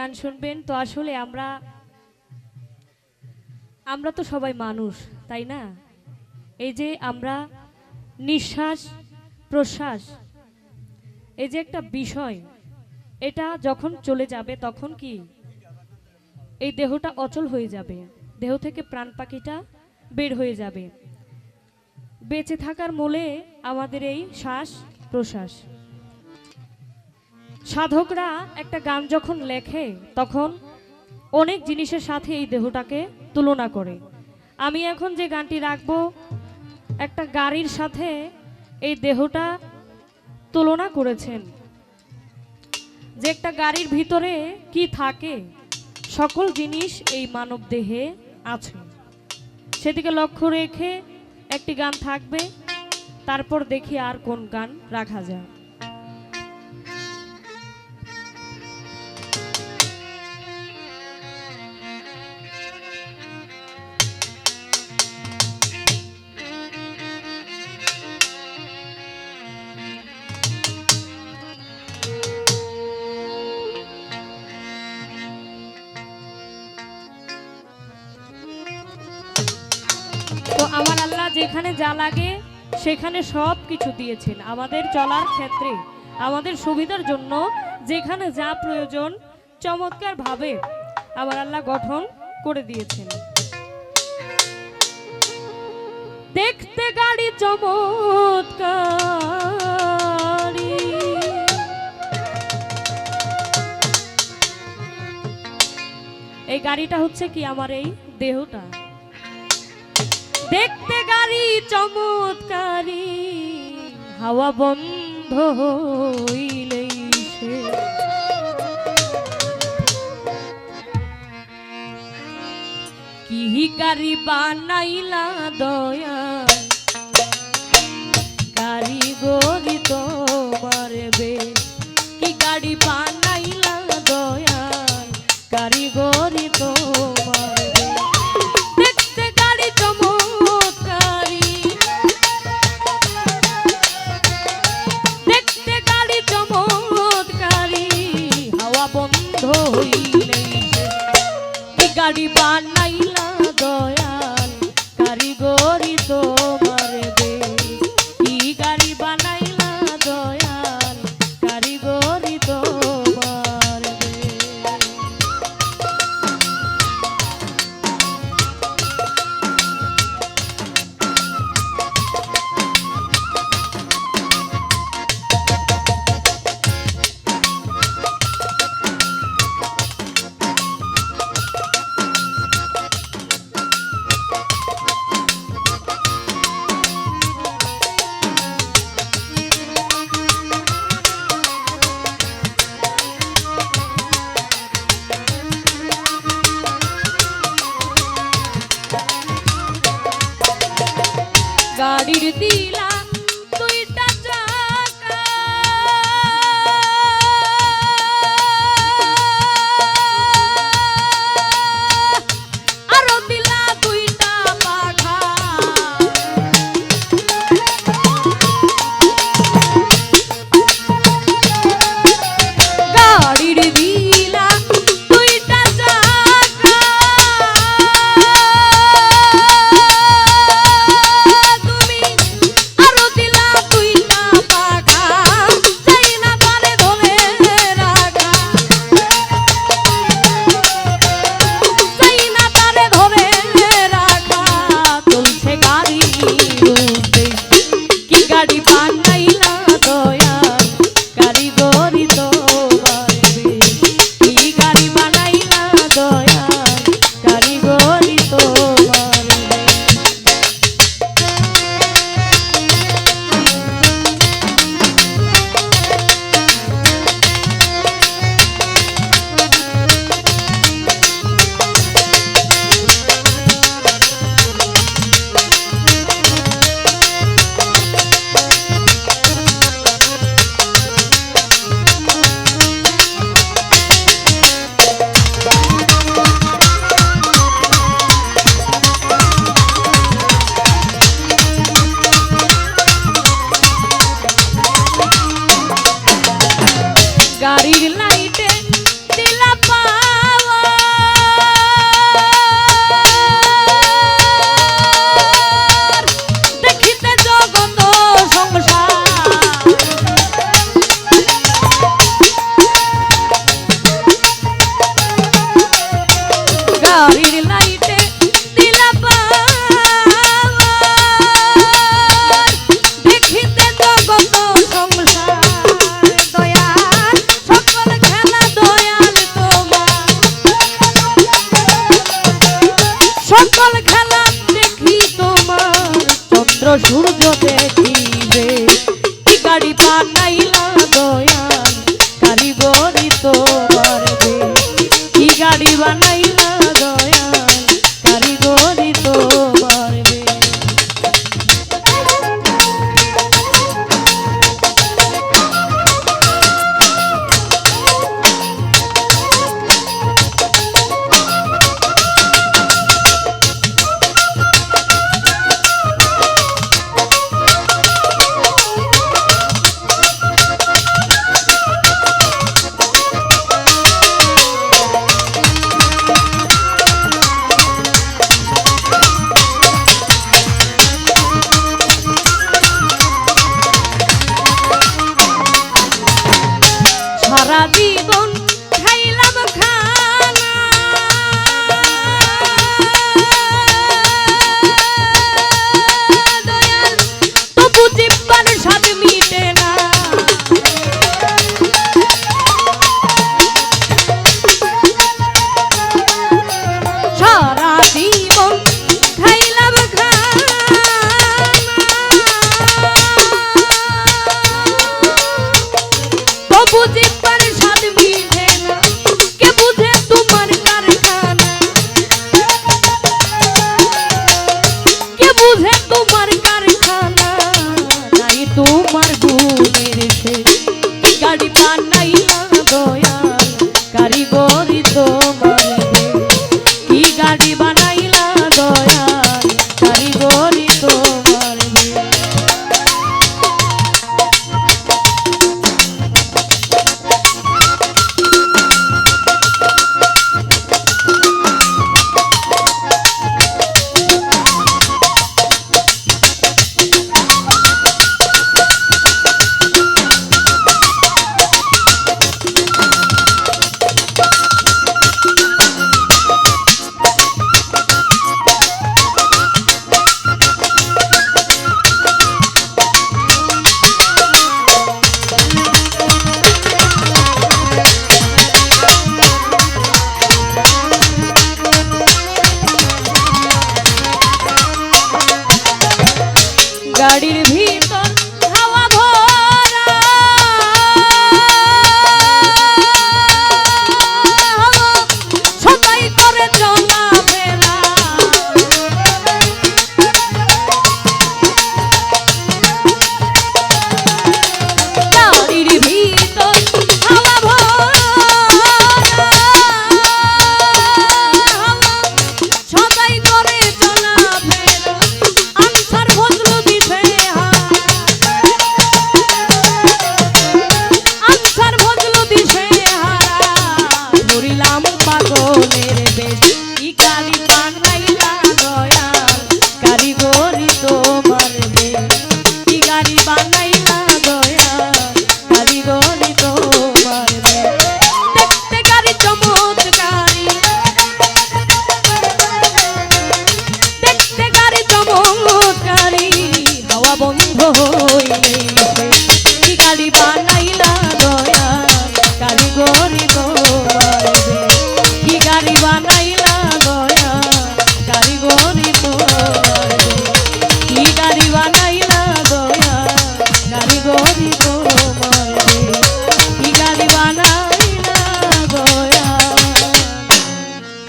গান শুনবেন। তো আসলে আমরা তো সবাই মানুষ, তাই না? এই যে আমরা নিঃশ্বাস প্রশ্বাস, এই যে একটা বিষয়, এটা যখন চলে যাবে তখন কি এই দেহটা অচল হয়ে যাবে, দেহ থেকে প্রাণ পাখিটা বের হয়ে যাবে। বেঁচে থাকার মূলে আমাদের এই শ্বাস প্রশ্বাস। সাধকরা একটা গান যখন লেখে তখন অনেক জিনিসের সাথে এই দেহটাকে তুলনা করে। আমি এখন যে গানটি রাখবো একটা গাড়ির সাথে এই দেহটা তুলনা করেছেন, যে একটা গাড়ির ভিতরে কি থাকে সকল জিনিস এই মানব দেহে আছে, সেদিকে লক্ষ্য রেখে একটি গান থাকবে। তারপর দেখি আর কোন গান রাখা যায়। তো আমার আল্লাহ যেখানে যা লাগে সেখানে সব কিছু দিয়েছেন আমাদের চলার ক্ষেত্রে, আমাদের সুবিধার জন্য যেখানে যা প্রয়োজন চমৎকার ভাবে আমার আল্লাহ গঠন করে দিয়েছেন। দেখতে গাড়ি চমৎকারী, এই গাড়িটা হচ্ছে কি আমার এই দেহটা। দেখতে গাড়ি চমৎকারী, হাওয়া বন্ধ হইলেই সে কি গাড়ি বানাইলা দয়া, কারিগরি তোমার বে। কি গাড়ি বানাইলা দয়া, কারিগরি তোমার বে। দেখতে গাড়ি চমৎকারী, দেখতে গাড়ি চমৎকারী, হাওয়া বন্ধ হইলেই সে কি গাড়ি বানাইলা দয়াল, কারিগরি তোমার বে। কি গাড়ি বানাইলা দয়াল, কারিগরি তোমার বে। গাড়ির দিলা দুইটা চাকা, আরো দিলা দুইটা পাখা। গাড়ির দিলা দুইটা চাকা, তুমি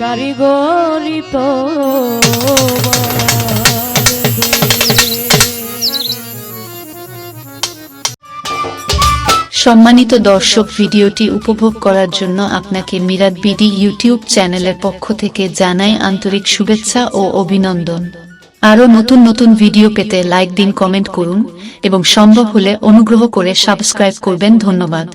কারিগরি তো সম্মানিত দর্শক, ভিডিওটি উপভোগ করার জন্য আপনাকে মিরাত বিডি ইউটিউব চ্যানেলের পক্ষ থেকে জানাই আন্তরিক শুভেচ্ছা ও অভিনন্দন। আরও নতুন নতুন ভিডিও পেতে লাইক দিন, কমেন্ট করুন এবং সম্ভব হলে অনুগ্রহ করে সাবস্ক্রাইব করবেন। ধন্যবাদ।